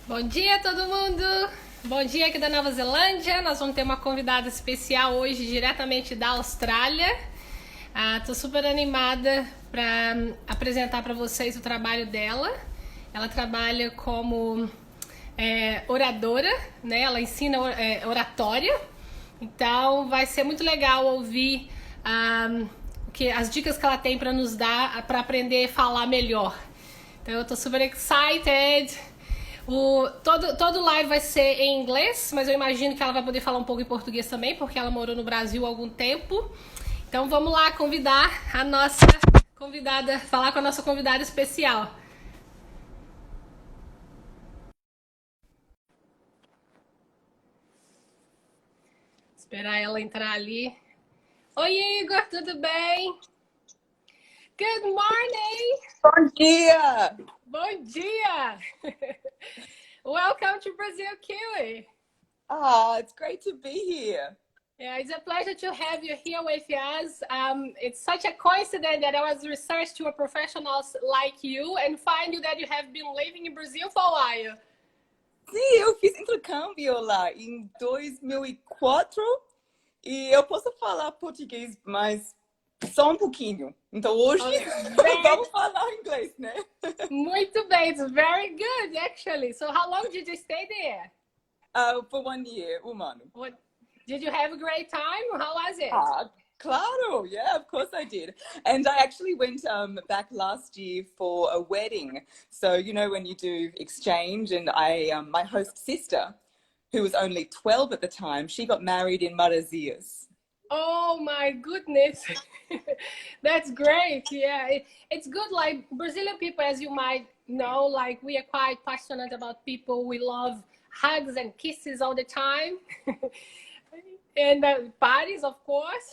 Bom dia, todo mundo! Bom dia aqui da Nova Zelândia. Nós vamos ter uma convidada especial hoje, diretamente da Austrália. Tô super animada para apresentar para vocês o trabalho dela. Ela trabalha como oradora, né? Ela ensina oratória. Então vai ser muito legal ouvir as dicas que ela tem para nos dar para aprender a falar melhor. Então eu tô super excited. Todo live vai ser em inglês, mas eu imagino que ela vai poder falar um pouco em português também, porque ela morou no Brasil há algum tempo. Então vamos lá convidar a nossa convidada, falar com a nossa convidada especial. Esperar ela entrar ali. Oi, Igor, tudo bem? Good morning! Bom dia! Bom dia! Welcome to Brazil, Kiwi! It's great to be here. Yeah, it's a pleasure to have you here with us. It's such a coincidence that I was researched to a professional like you and find you that you have been living in Brazil for a while. Sim, eu fiz intercâmbio lá em 2004 e eu posso falar português, mas só um pouquinho. Então hoje vamos falar inglês, né? Muito bem, it's very good actually. So how long did you stay there? For 1 year, um ano. Did you have a great time? How was it? Claro, yeah, of course I did. And I actually went back last year for a wedding. So, you know, when you do exchange, and my host sister, who was only 12 at the time, she got married in Maresias. Oh my goodness. That's great. Yeah, it's good. Like Brazilian people, as you might know, like we are quite passionate about people. We love hugs and kisses all the time. And parties, of course.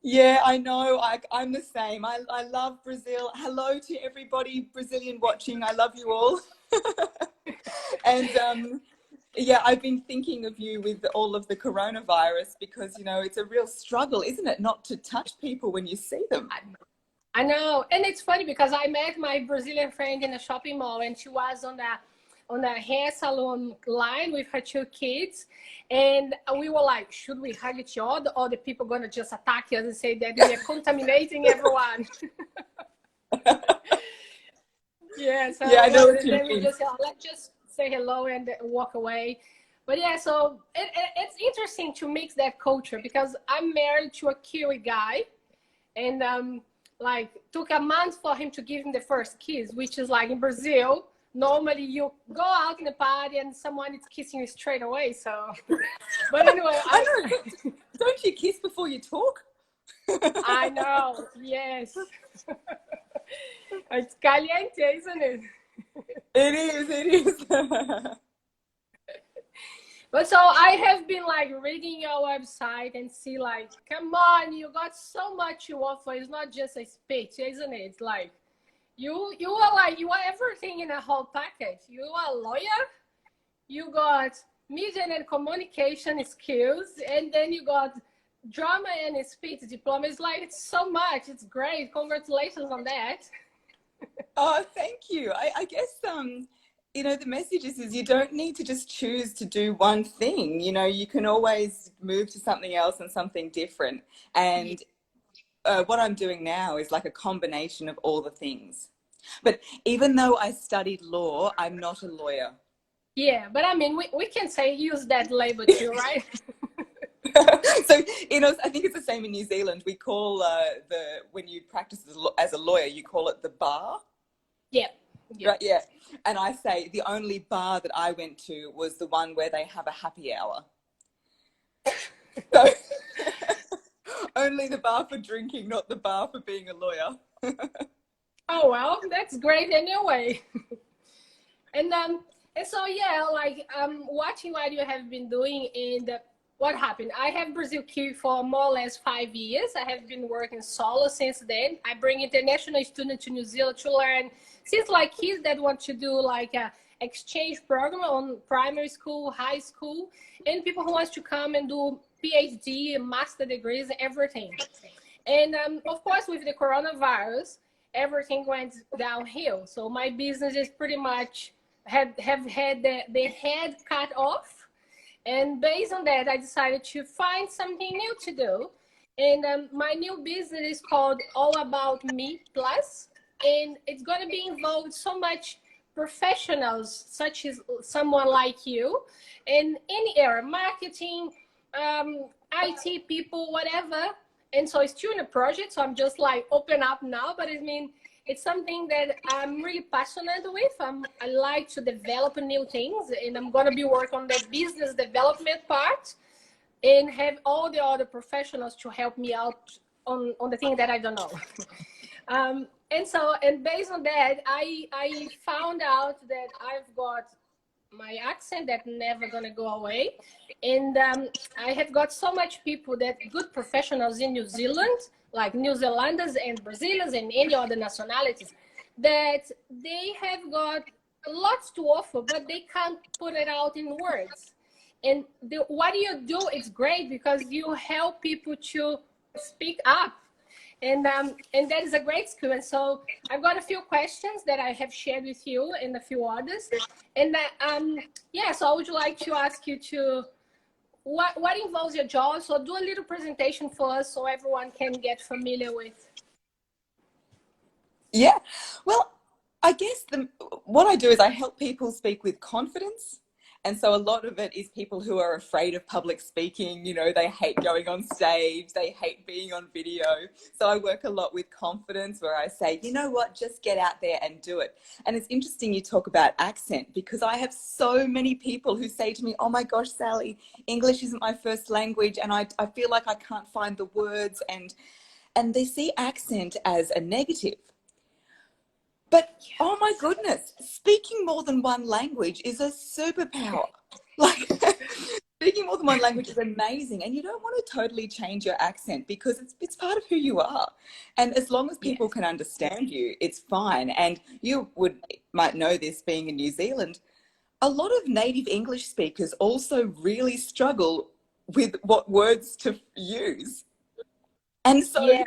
Yeah, I know. I'm the same. I love Brazil. Hello to everybody Brazilian watching. I love you all. And yeah, I've been thinking of you with all of the coronavirus because, you know, it's a real struggle, isn't it, not to touch people when you see them? I know. And it's funny because I met my Brazilian friend in a shopping mall and she was on the hair salon line with her 2 kids. And we were like, should we hug each other or the people going to just attack us and say that we are contaminating everyone? Yeah, so yeah, I know what then you we mean. just said, let's just say hello and walk away. But yeah, so it's interesting to mix that culture because I'm married to a Kiwi guy and like took a month for him to give him the first kiss, which is like in Brazil, normally you go out in a party and someone is kissing you straight away. So, but anyway, I know. Don't you kiss before you talk? I know. Yes. It's caliente, isn't it? It is. But so I have been like reading your website and see like, come on, you got so much you offer. It's not just a speech, isn't it? It's like you are everything in a whole package. You are a lawyer, you got media and communication skills, and then you got drama and speech diploma. It's like it's so much. It's great. Congratulations on that. Oh, thank you. I guess you know, the message is you don't need to just choose to do one thing. You know, you can always move to something else and something different. And what I'm doing now is like a combination of all the things. But even though I studied law, I'm not a lawyer. Yeah, but I mean, we can say use that label too, right? So, you know, I think it's the same in New Zealand. We call when you practice as a lawyer, you call it the bar. Yeah. Right, yeah. And I say the only bar that I went to was the one where they have a happy hour. So only the bar for drinking, not the bar for being a lawyer. Oh, well, that's great anyway. And so yeah, like watching what you have been doing and what happened. I have Brazil Kiwi for more or less 5 years. I have been working solo since then. I bring international students to New Zealand to learn, since like kids that want to do like a exchange program on primary school, high school, and people who wants to come and do PhD, master degrees, everything. And of course, with the coronavirus, everything went downhill. So my business is pretty much have had their head cut off. And based on that, I decided to find something new to do. And my new business is called All About Me Plus. And it's going to be involved so much professionals, such as someone like you, in any area, marketing, IT people, whatever. And so it's still in a project, so I'm just like open up now. But I mean, it's something that I'm really passionate with. I like to develop new things, and I'm going to be working on the business development part and have all the other professionals to help me out on the thing that I don't know. And based on that, I found out that I've got my accent that never gonna go away. And I have got so much people, that good professionals in New Zealand, like New Zealanders and Brazilians and any other nationalities, that they have got lots to offer, but they can't put it out in words. And what you do is great, because you help people to speak up. And that is a great skill. And so I've got a few questions that I have shared with you and a few others. And so I would like to ask you to, what involves your job? So do a little presentation for us so everyone can get familiar with. Yeah, well, I guess what I do is I help people speak with confidence. And so a lot of it is people who are afraid of public speaking. You know, they hate going on stage, they hate being on video. So I work a lot with confidence, where I say, you know what, just get out there and do it. And it's interesting you talk about accent, because I have so many people who say to me, oh my gosh, Sally, English isn't my first language, and I feel like I can't find the words, and they see accent as a negative. But, oh my goodness, speaking more than one language is a superpower. Like, speaking more than one language is amazing. And you don't want to totally change your accent, because it's part of who you are. And as long as people can understand you, it's fine. And you might know this, being in New Zealand, a lot of native English speakers also really struggle with what words to use. And so... Yeah,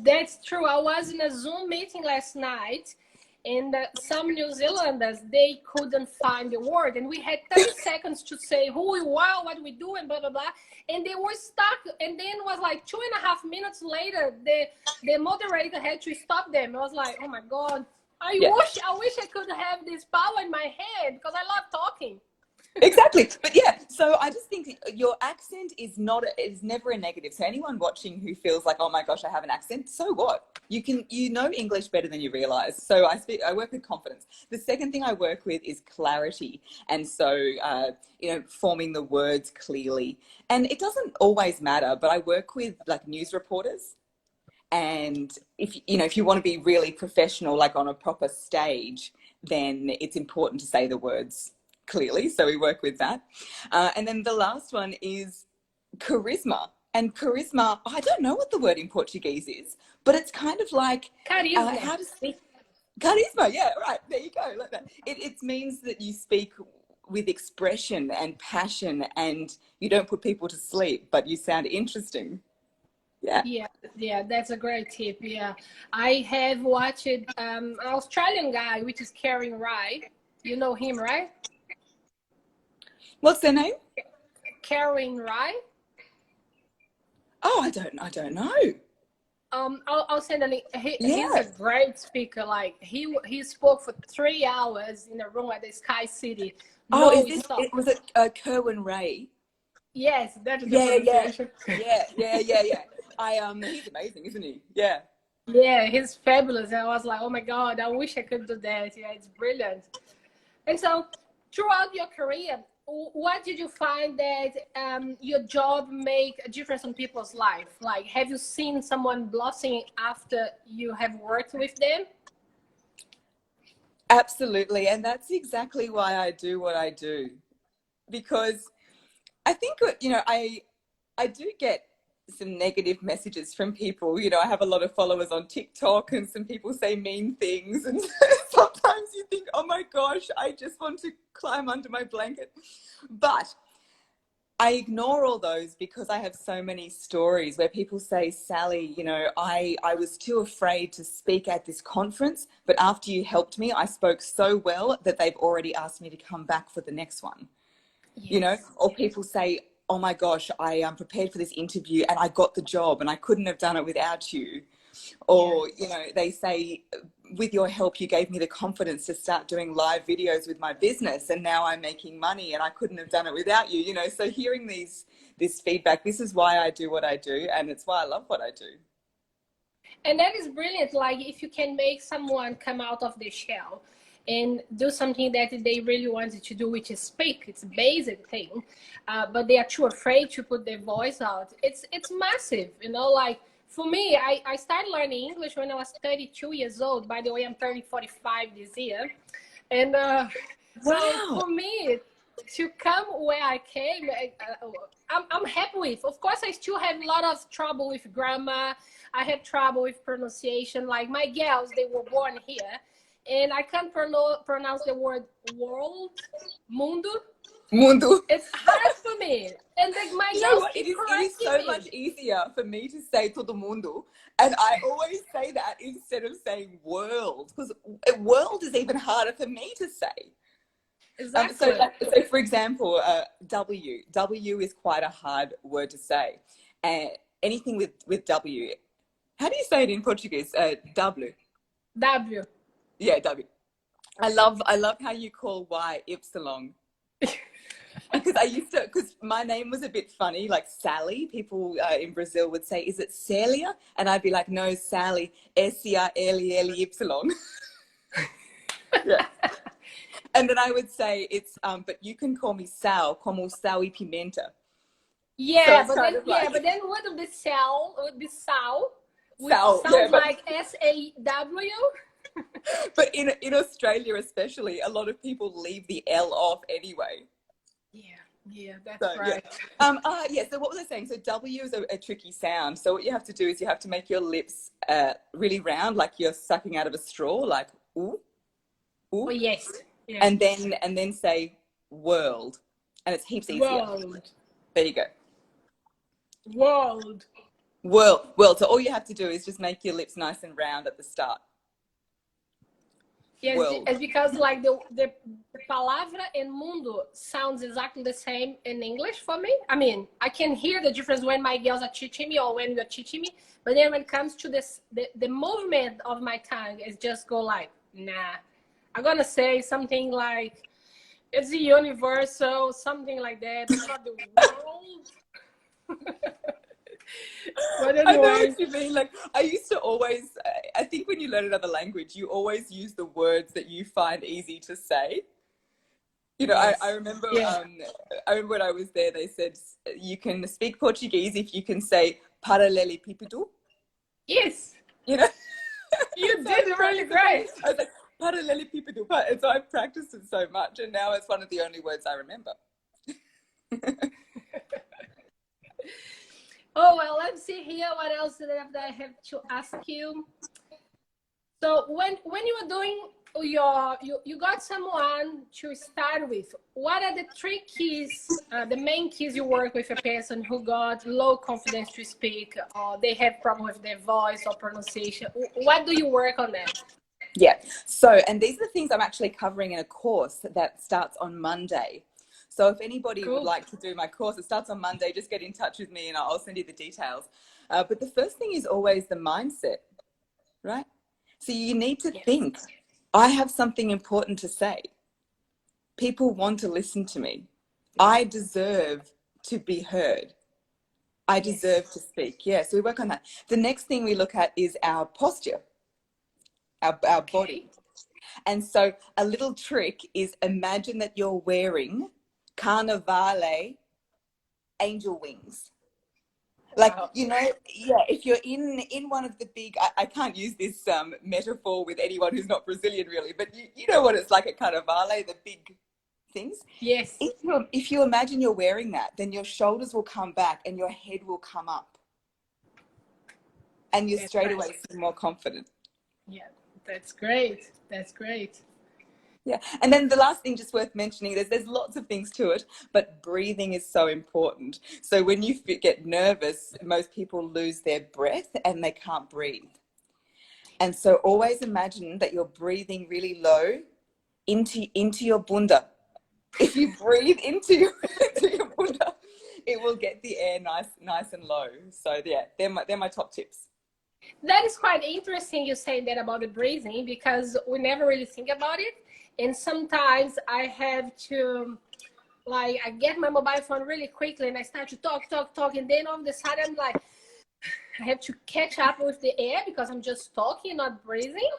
that's true. I was in a Zoom meeting last night, and some New Zealanders, they couldn't find the word, and we had 30 seconds to say who we are, what we do, and blah blah blah, and they were stuck. And then it was like 2.5 minutes later, the moderator had to stop them. I was like, oh my god, I wish I could have this power in my head, because I love talking. Exactly. But yeah, so I just think your accent is never a negative. So anyone watching who feels like, oh my gosh, I have an accent, so what? You know English better than you realize. So I work with confidence. The second thing I work with is clarity. And so, forming the words clearly. And it doesn't always matter, but I work with like news reporters. And if you want to be really professional, like on a proper stage, then it's important to say the words clearly. So we work with that. And then the last one is charisma. And charisma, I don't know what the word in Portuguese is, but it's kind of like... Charisma. Charisma, yeah, right. There you go. Like that. It means that you speak with expression and passion, and you don't put people to sleep, but you sound interesting. Yeah, that's a great tip. Yeah, I have watched an Australian guy, which is Karen Rye. You know him, right? What's their name? Karen Rye. Oh, I don't know. I'll send a link. He's a great speaker. Like he spoke for 3 hours in a room at the Sky City. Was it Kerwin Ray? Yes, that is the pronunciation. Yeah. He's amazing, isn't he? Yeah. Yeah, he's fabulous. I was like, oh my god, I wish I could do that. Yeah, it's brilliant. And so, throughout your career, what did you find that your job make a difference in people's life? Like, have you seen someone blossoming after you have worked with them? Absolutely. And that's exactly why I do what I do. Because I think, I do get some negative messages from people. I have a lot of followers on TikTok, and some people say mean things, and sometimes you think, oh my gosh, I just want to climb under my blanket. But I ignore all those because I have so many stories where people say, Sally, you know, I was too afraid to speak at this conference, but after you helped me, I spoke so well that they've already asked me to come back for the next one. Yes. You know, or people say, oh my gosh, I am prepared for this interview and I got the job and I couldn't have done it without you. Or, you know, they say, with your help, you gave me the confidence to start doing live videos with my business and now I'm making money and I couldn't have done it without you, you know. So hearing this feedback, this is why I do what I do, and it's why I love what I do. And that is brilliant. Like, if you can make someone come out of their shell and do something that they really wanted to do, which is speak. It's a basic thing, but they are too afraid to put their voice out. It's massive, you know. Like, for me, I started learning English when I was 32 years old. By the way, I'm turning 45 this year. And Wow. so for me, to come where I came, I'm happy with. Of course, I still have a lot of trouble with grammar. I have trouble with pronunciation. Like, my girls, they were born here, and I can't pronounce the word world, mundo. Mundo. It's hard for me. And like, my You know girls what? keep It is correcting so me. much easier for me to say todo mundo, and I always say that instead of saying world, because world is even harder for me to say. Exactly. So for example, W is quite a hard word to say, and anything with W. How do you say it in Portuguese? W. W. Yeah, W. I love how you call Y Ypsilon. Because my name was a bit funny, like Sally. People in Brazil would say, is it Celia? And I'd be like, no, Sally, S-C-R-L-E-L-Y. Yeah. And then I would say, it's, but you can call me Sal, como Sal y Pimenta. Yeah, So but then what would be Sal, which Sal, sounds like SAW. But in Australia especially, a lot of people leave the L off anyway. Yeah, that's right. Yeah. So what was I saying? So W is a tricky sound. So what you have to do is you have to make your lips really round, like you're sucking out of a straw, like ooh, ooh. Oh yes. Yeah. And then say world, and it's heaps easier. World. There you go. World. World. So all you have to do is just make your lips nice and round at the start. Yes, it's because like the palavra and mundo sounds exactly the same in English for me. I mean, I can hear the difference when my girls are teaching me or when you're teaching me, but then when it comes to this, the movement of my tongue is just go like, nah. I'm gonna say something like, it's the universal, something like that. It's not the world. But anyway. I know what you mean. Like, I used to always, I think when you learn another language, you always use the words that you find easy to say. You know, Yes. I remember, I remember when I was there, they said you can speak Portuguese if you can say paralelepípedo. Yes. You know, You did really great. I was like, paralelepípedo. And so I practiced it so much, and now it's one of the only words I remember. Oh, well, let's see here. What else did I have to ask you? So when you were doing you got someone to start with, what are the three keys, the main keys you work with a person who got low confidence to speak, or they have problem with their voice or pronunciation? What do you work on that? Yeah. So, and these are the things I'm actually covering in a course that starts on Monday. So if anybody would like to do my course, it starts on Monday. Just get in touch with me and I'll send you the details. But the first thing is always the mindset, right? So you need to think, I have something important to say. People want to listen to me. I deserve to be heard. I deserve to speak. Yeah, so we work on that. The next thing we look at is our posture, our body. And so a little trick is imagine that you're wearing carnivale angel wings. Like, you know, if you're in one of the big, I can't use this metaphor with anyone who's not Brazilian really, but you know what it's like at carnivale, the big things. Yes. If you imagine you're wearing that, then your shoulders will come back and your head will come up. And you're straight away more confident. Yeah, that's great. That's great. Yeah. And then the last thing just worth mentioning, there's lots of things to it, but breathing is so important. So when you get nervous, most people lose their breath and they can't breathe. And so always imagine that you're breathing really low into your bunda. If you breathe into your bunda, it will get the air nice and low. So yeah, they're my top tips. That is quite interesting you say that about the breathing, because we never really think about it. And sometimes I have to, like, I get my mobile phone really quickly and I start to talk. And then all of a sudden I'm like, I have to catch up with the air because I'm just talking, not breathing.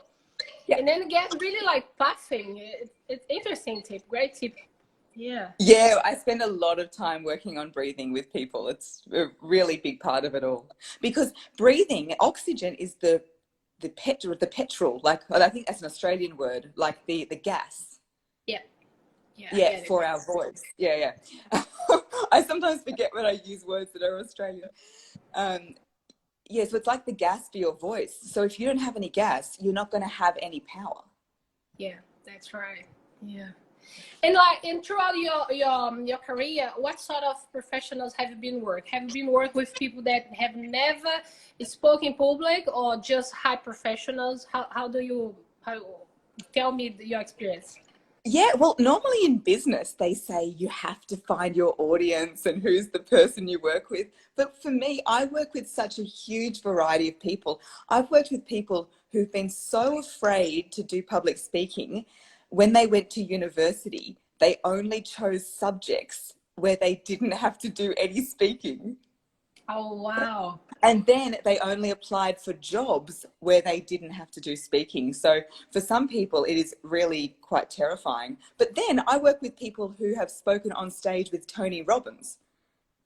Yeah. And then get really like puffing. It's interesting tip, great tip. Yeah. Yeah, I spend a lot of time working on breathing with people. It's a really big part of it all. Because breathing, oxygen is the petrol, like I think that's an Australian word, like the gas. Yeah. Yeah, for our voice. Yeah. I sometimes forget when I use words that are Australian. Yeah, so it's like the gas for your voice. So if you don't have any gas, you're not going to have any power. Yeah, that's right. Yeah. And throughout your career, what sort of professionals have you been work? Have you been work with people that have never spoken in public, or just high professionals? How tell me your experience? Yeah, well, normally in business, they say you have to find your audience and who's the person you work with. But for me, I work with such a huge variety of people. I've worked with people who've been so afraid to do public speaking. When they went to university, they only chose subjects where they didn't have to do any speaking. Oh, wow. And then they only applied for jobs where they didn't have to do speaking. So for some people, it is really quite terrifying. But then I work with people who have spoken on stage with Tony Robbins.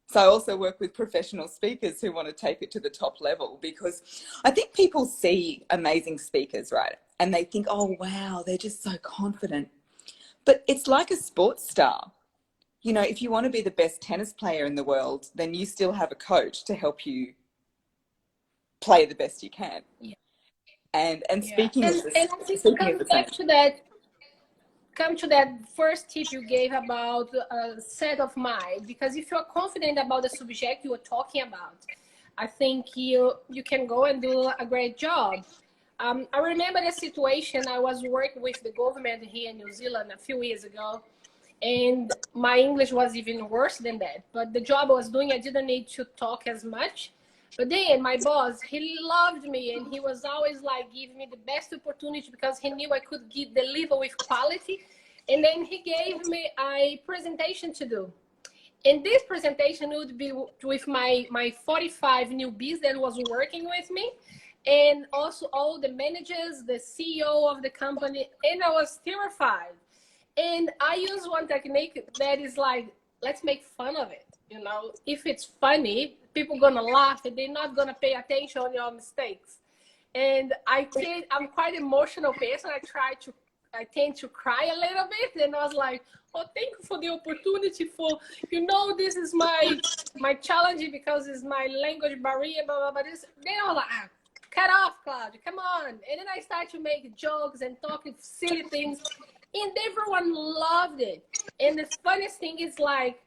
So I also work with professional speakers who want to take it to the top level, because I think people see amazing speakers, right? And they think, oh, wow, they're just so confident. But it's like a sports star. You know, if you want to be the best tennis player in the world, then you still have a coach to help you play the best you can. Yeah. And Yeah. speaking is And I think speaking is the same. Come to that first tip you gave about set of mind, because if you're confident about the subject you are talking about, I think you can go and do a great job. I remember the situation. I was working with the government here in New Zealand a few years ago, and my English was even worse than that. But the job I was doing, I didn't need to talk as much. But then my boss, he loved me, and he was always like giving me the best opportunity because he knew I could deliver with quality. And then he gave me a presentation to do. And this presentation would be with my 45 newbies that was working with me, and also all the managers, the CEO of the company, and I was terrified. And I use one technique that is like, let's make fun of it. You know, if it's funny, people gonna laugh and they're not gonna pay attention on your mistakes. And I'm quite emotional person. I tend to cry a little bit, and I was like, oh, thank you for the opportunity for, this is my challenge because it's my language barrier, blah, blah, blah. Then I was like, cut off, Claudia, come on. And then I started to make jokes and talking silly things, and everyone loved it. And the funniest thing is like,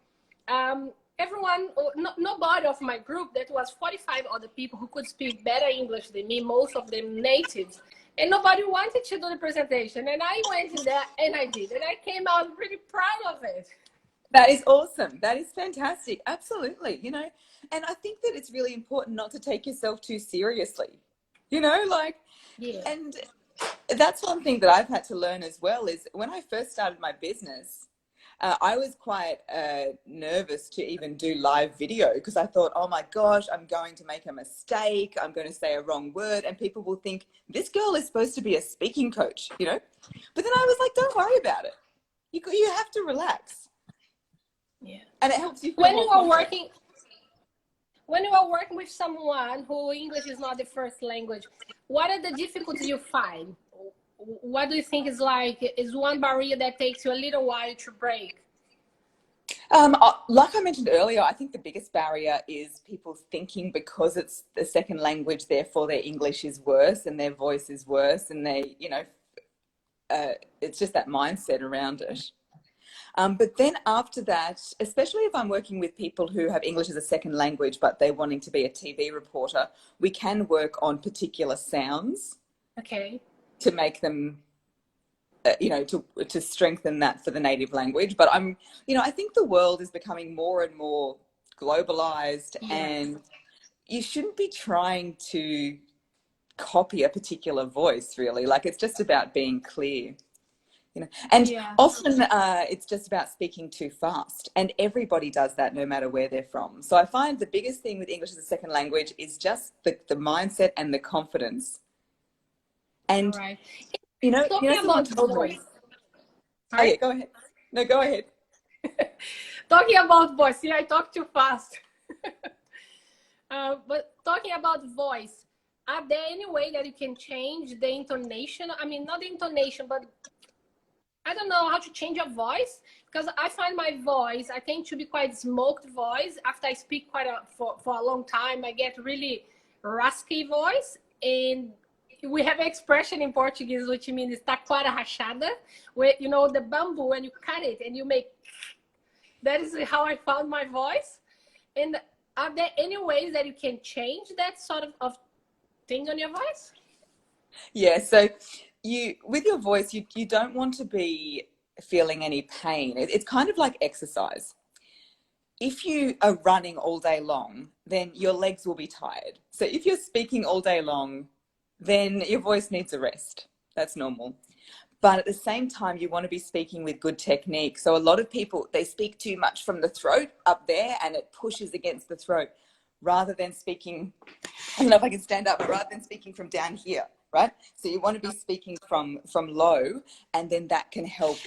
everyone, nobody of my group, that was 45 other people who could speak better English than me, most of them natives, and nobody wanted to do the presentation. And I went in there and I did, and I came out really proud of it. That is awesome. That is fantastic. Absolutely. You know, and I think that it's really important not to take yourself too seriously, like, yeah. And that's one thing that I've had to learn as well, is when I first started my business, I was quite nervous to even do live video, because I thought, oh my gosh, I'm going to make a mistake. I'm going to say a wrong word and people will think this girl is supposed to be a speaking coach, But then I was like, don't worry about it. You have to relax. Yeah. And it helps you feel when you are working with someone who English is not the first language, what are the difficulties you find? What do you think is one barrier that takes you a little while to break? Like I mentioned earlier, I think the biggest barrier is people thinking because it's the second language, therefore their English is worse and their voice is worse, and they, it's just that mindset around it. But then after that, especially if I'm working with people who have English as a second language, but they're wanting to be a TV reporter, we can work on particular sounds. Okay. To make them, to strengthen that for the native language. But I think the world is becoming more and more globalized, and you shouldn't be trying to copy a particular voice, really. Like, it's just about being clear. And often it's just about speaking too fast, and everybody does that no matter where they're from. So I find the biggest thing with English as a second language is just the mindset and the confidence. And talking about voice. Oh yeah, go ahead. No, go ahead. Talking about voice, I talk too fast. But talking about voice, are there any way that you can change the intonation? I mean, not the intonation, but I don't know how to change your voice, because I find my voice, I tend to be quite smoked voice. After I speak for a long time, I get really raspy voice. And we have an expression in Portuguese, which means taquara rachada, where, the bamboo, when you cut it and you make, that is how I found my voice. And are there any ways that you can change that sort of thing on your voice? Yeah, so with your voice, you don't want to be feeling any pain. It's kind of like exercise. If you are running all day long, then your legs will be tired. So if you're speaking all day long, then your voice needs a rest. That's normal. But at the same time, you want to be speaking with good technique. So a lot of people, they speak too much from the throat up there, and it pushes against the throat, rather than speaking, I don't know if I can stand up, but rather than speaking from down here, right? So you want to be speaking from low, and then that can help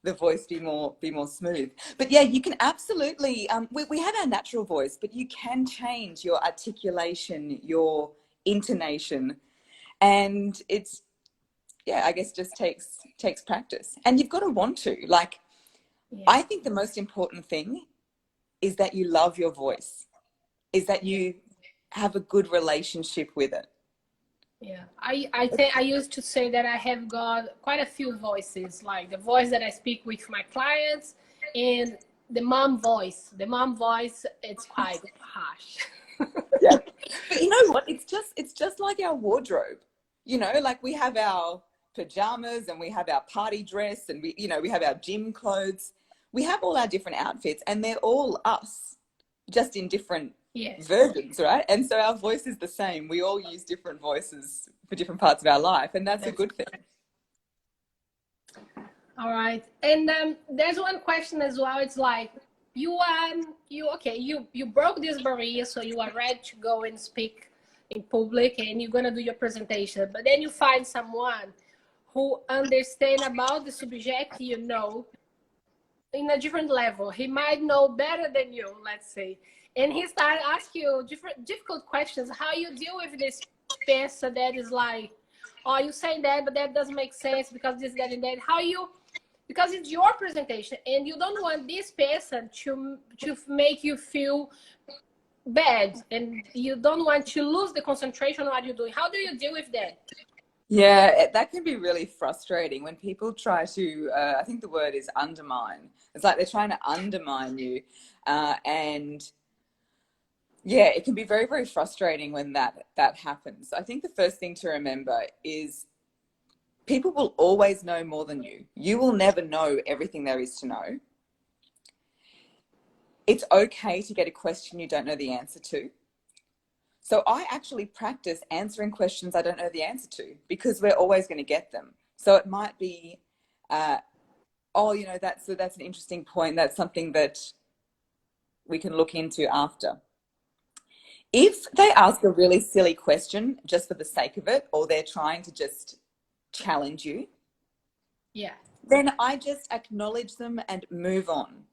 the voice be more smooth. But yeah, you can absolutely, we have our natural voice, but you can change your articulation, your intonation, and it's, I guess just takes practice, and you've got to want to. Like, I think the most important thing is that you love your voice, is that you have a good relationship with it. Yeah, I think I used to say that I have got quite a few voices, like the voice that I speak with my clients, and the mom voice. The mom voice, it's quite harsh. Yeah, but you know what? It's just like our wardrobe. Like, we have our pajamas, and we have our party dress, and we have our gym clothes. We have all our different outfits, and they're all us, just in different versions, right? And so our voice is the same. We all use different voices for different parts of our life, and that's a good thing. All right. And there's one question as well. It's like, you broke this barrier, so you are ready to go and speak in public, and you're gonna do your presentation. But then you find someone who understands about the subject, in a different level. He might know better than you, let's say. And he started asking you difficult questions. How you deal with this person that is like, oh, you saying that, but that doesn't make sense because this, that, and that. Because it's your presentation, and you don't want this person to make you feel bad, and you don't want to lose the concentration on what you're doing. How do you deal with that? Yeah, that can be really frustrating when people try to, I think the word is undermine. It's like they're trying to undermine you. And yeah, it can be very, very frustrating when that happens. I think the first thing to remember is people will always know more than you. You will never know everything there is to know. It's okay to get a question you don't know the answer to. So I actually practice answering questions I don't know the answer to, because we're always going to get them. So it might be, that's an interesting point. That's something that we can look into after. If they ask a really silly question just for the sake of it, or they're trying to just challenge you, then I just acknowledge them and move on.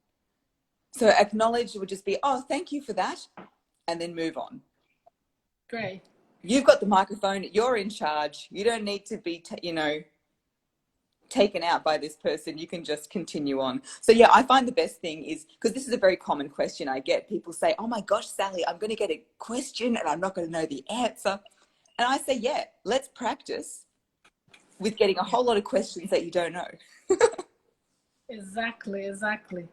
So acknowledge would just be, oh, thank you for that, and then move on. Great. You've got the microphone, you're in charge. You don't need to be, taken out by this person. You can just continue on. So yeah, I find the best thing is, because this is a very common question I get. People say, oh my gosh, Sally, I'm going to get a question and I'm not going to know the answer. And I say, yeah, let's practice. with getting a whole lot of questions that you don't know. Exactly.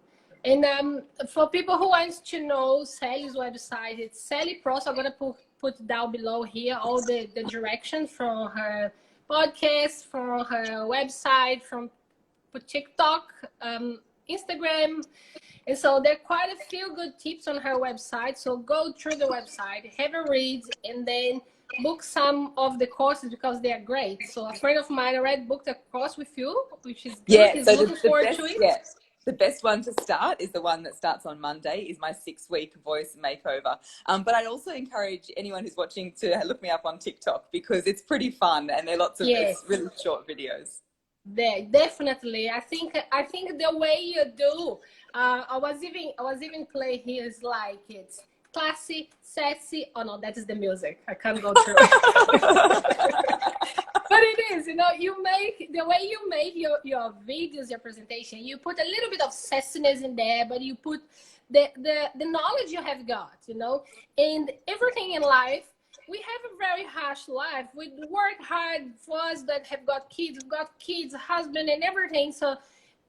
And for people who want to know Sally's website, it's Sally Prosser. I'm gonna put down below here all the directions from her podcast, from her website, from TikTok, Instagram. And so there are quite a few good tips on her website. So go through the website, have a read, and then book some of the courses because they are great. So a friend of mine already booked a course with you, which is good. Yeah, He's so looking forward best, to it. yeah, the best one to start is the one that starts on Monday, is my 6-week voice makeover. But I'd also encourage anyone who's watching to look me up on TikTok because it's pretty fun and there are lots of it's really short videos. There, definitely. I think the way you do, I was even playing here is like it's classy, sassy. Oh no, that is the music. I can't go through. But it is, you make the way you make your videos, your presentation, you put a little bit of sassiness in there, but you put the knowledge you have got, and everything in life. We have a very harsh life. We work hard. For us that have got kids, we've got kids, husband, and everything. So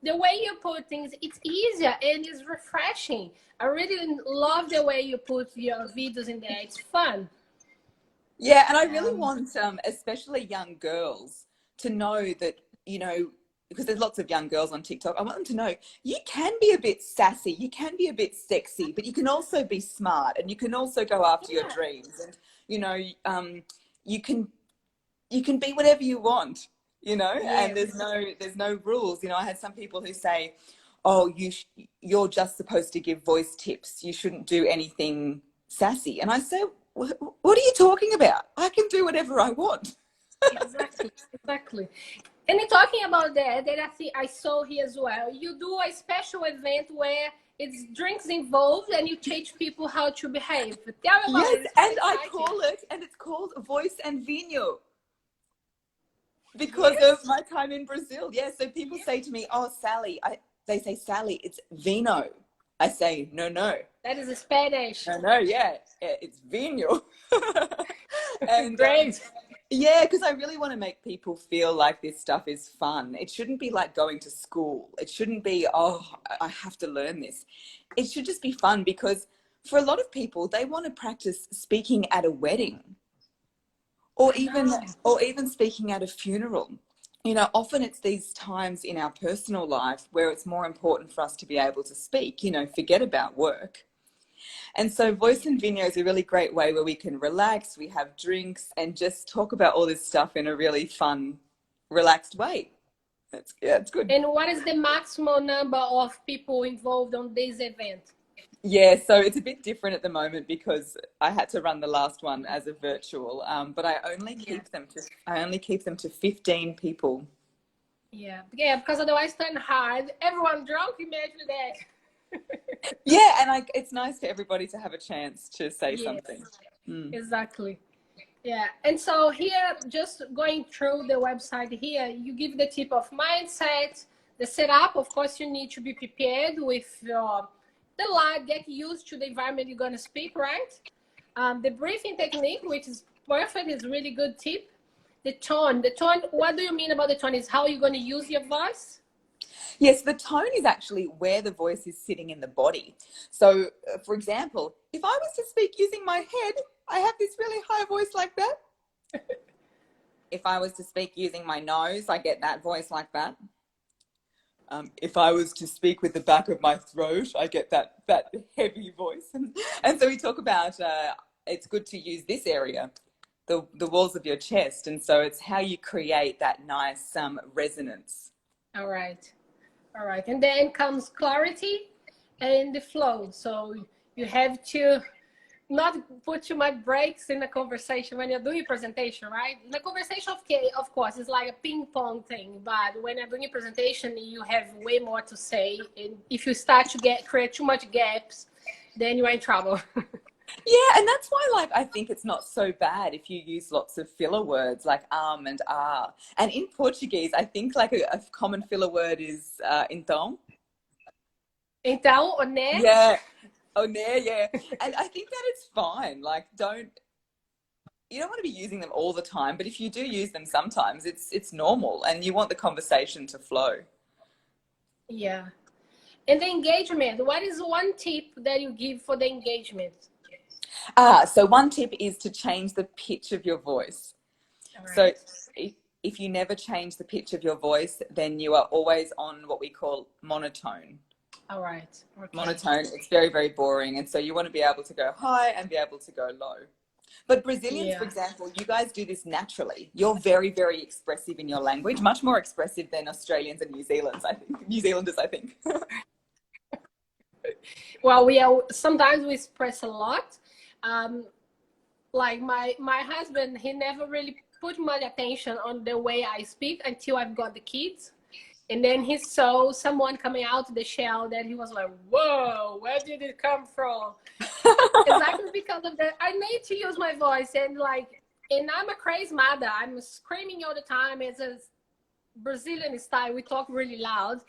the way you put things, it's easier and it's refreshing. I really love the way you put your videos in there. It's fun. Yeah, and I really want, especially young girls, to know that, because there's lots of young girls on TikTok, I want them to know you can be a bit sassy, you can be a bit sexy, but you can also be smart and you can also go after your dreams. And, you can be whatever you want, and there's no rules. I had some people who say, oh, you're just supposed to give voice tips. You shouldn't do anything sassy. And I say, what are you talking about? I can do whatever I want. Exactly. And in talking about that I saw here as well, you do a special event where it's drinks involved and you teach people how to behave. Tell me about it. And it's called Voice and Vinho because of my time in Brazil. Yeah, so people say to me, oh, Sally, they say, Sally, it's vino. I say, no. That is a Spanish. No, yeah, it's vinho. And great. Yeah, because I really want to make people feel like this stuff is fun. It shouldn't be like going to school. It shouldn't be, oh, I have to learn this. It should just be fun because for a lot of people, they want to practice speaking at a wedding or even speaking at a funeral. Often it's these times in our personal life where it's more important for us to be able to speak, forget about work. And so Voice and Vinho is a really great way where we can relax, we have drinks and just talk about all this stuff in a really fun, relaxed way. It's good. And what is the maximum number of people involved on this event? Yeah, so it's a bit different at the moment because I had to run the last one as a virtual, but I only keep them to 15 people. Yeah, because otherwise it's hard. Everyone drunk, imagine that. Yeah, and it's nice for everybody to have a chance to say something. Exactly. Yeah, and so here, just going through the website here, you give the tip of mindset, the setup. Of course, you need to be prepared with the light, get used to the environment you're going to speak, right? The breathing technique, which is perfect, is a really good tip. The tone, what do you mean about the tone? Is how you're going to use your voice? Yes, the tone is actually where the voice is sitting in the body. So, for example, if I was to speak using my head, I have this really high voice like that. If I was to speak using my nose, I get that voice like that. If I was to speak with the back of my throat, I get that heavy voice. And so we talk about it's good to use this area, the walls of your chest. And so it's how you create that nice resonance. All right. And then comes clarity and the flow. So you have to not put too much breaks in the conversation when you're doing a presentation, right? The conversation, of course, is like a ping pong thing, but when you're doing a presentation, you have way more to say. And if you start to create too much gaps, then you're in trouble. Yeah, and that's why, I think it's not so bad if you use lots of filler words like and ah. And in Portuguese, I think a common filler word is então. Então, ou né? Yeah. Oh, né, yeah. And I think that it's fine. you don't want to be using them all the time, but if you do use them sometimes, it's normal, and you want the conversation to flow. Yeah. And the engagement, what is one tip that you give for the engagement? So one tip is to change the pitch of your voice. Right. So if you never change the pitch of your voice, then you are always on what we call monotone. All right. Okay. Monotone, it's very, very boring. And so you want to be able to go high and be able to go low. But Brazilians, for example, you guys do this naturally. You're very, very expressive in your language, much more expressive than Australians and New Zealanders, I think. Well, sometimes we express a lot. Like my husband, he never really put much attention on the way I speak until I've got the kids. And then he saw someone coming out of the shell that he was like, whoa, where did it come from? Exactly because of that. I need to use my voice, and I'm a crazy mother. I'm screaming all the time. It's a Brazilian style. We talk really loud.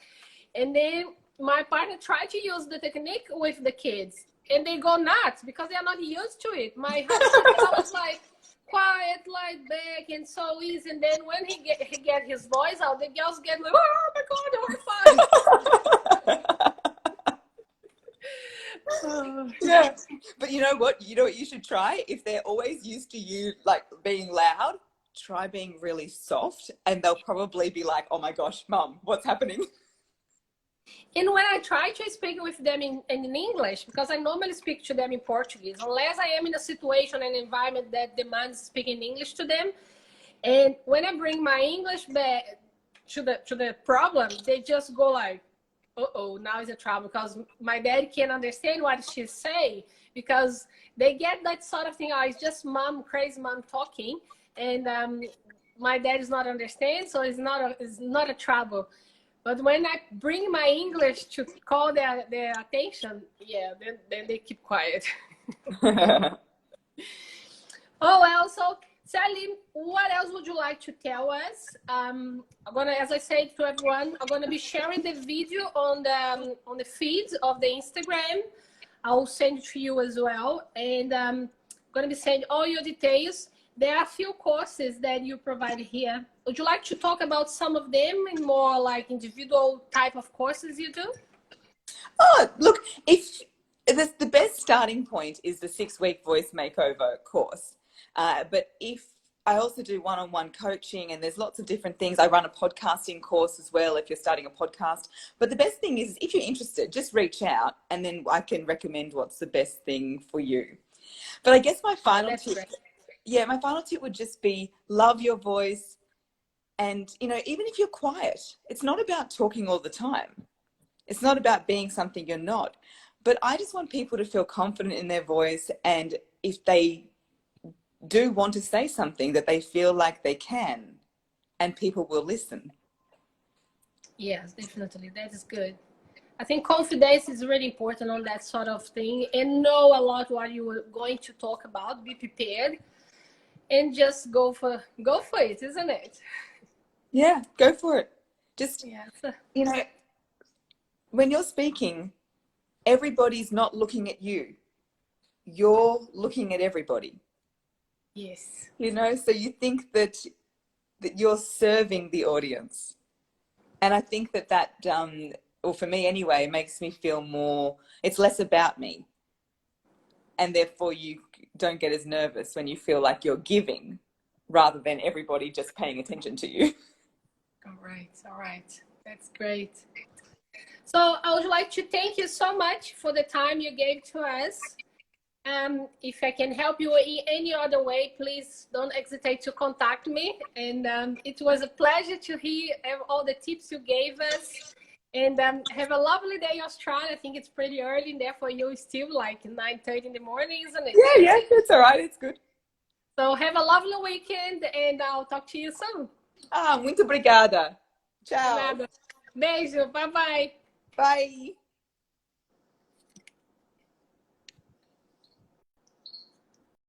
And then my partner tried to use the technique with the kids, and they go nuts because they are not used to it. My husband was like, quiet, laid back, and so easy. And then when he get his voice out, the girls get like, oh my God, horrified. Yeah, but you know what you should try? If they're always used to you like being loud, try being really soft, and they'll probably be like, oh my gosh, Mum, what's happening? And when I try to speak with them in English, because I normally speak to them in Portuguese, unless I am in a situation and environment that demands speaking English to them. And when I bring my English back to the problem, they just go like, uh-oh, now is a trouble, because my dad can't understand what she's saying, because they get that sort of thing. Oh, it's just mom, crazy mom talking, and my dad is not understand, so it's not a trouble. But when I bring my English to call their attention, yeah, then they keep quiet. Oh, well, so Sally, what else would you like to tell us? As I said to everyone, I'm gonna be sharing the video on the feed of the Instagram. I'll send it to you as well, and I'm gonna be sending all your details. There are a few courses that you provide here. Would you like to talk about some of them in more like individual type of courses you do? Oh, look, if the best starting point is the 6-week voice makeover course. But if I also do one-on-one coaching, and there's lots of different things. I run a podcasting course as well if you're starting a podcast. But the best thing is, if you're interested, just reach out, and then I can recommend what's the best thing for you. But I guess my final tip would just be love your voice. And, even if you're quiet, it's not about talking all the time. It's not about being something you're not. But I just want people to feel confident in their voice. And if they do want to say something, that they feel like they can, and people will listen. Yes, definitely. That is good. I think confidence is really important on that sort of thing, and know a lot what you are going to talk about. Be prepared. And just go for it, isn't it? Yeah, go for it. Just, when you're speaking, everybody's not looking at you. You're looking at everybody. Yes. So you think that you're serving the audience. And I think that or for me anyway, makes me feel more, it's less about me. And therefore you don't get as nervous when you feel like you're giving, rather than everybody just paying attention to you. All right. That's great. So I would like to thank you so much for the time you gave to us. If I can help you in any other way, please don't hesitate to contact me. And it was a pleasure to hear all the tips you gave us. And have a lovely day in Australia. I think it's pretty early in there for you, still like 9:30 in the morning, isn't it? Yeah, it's all right. It's good. So have a lovely weekend, and I'll talk to you soon. Muito obrigada. Tchau. Nada. Beijo. Bye-bye. Bye.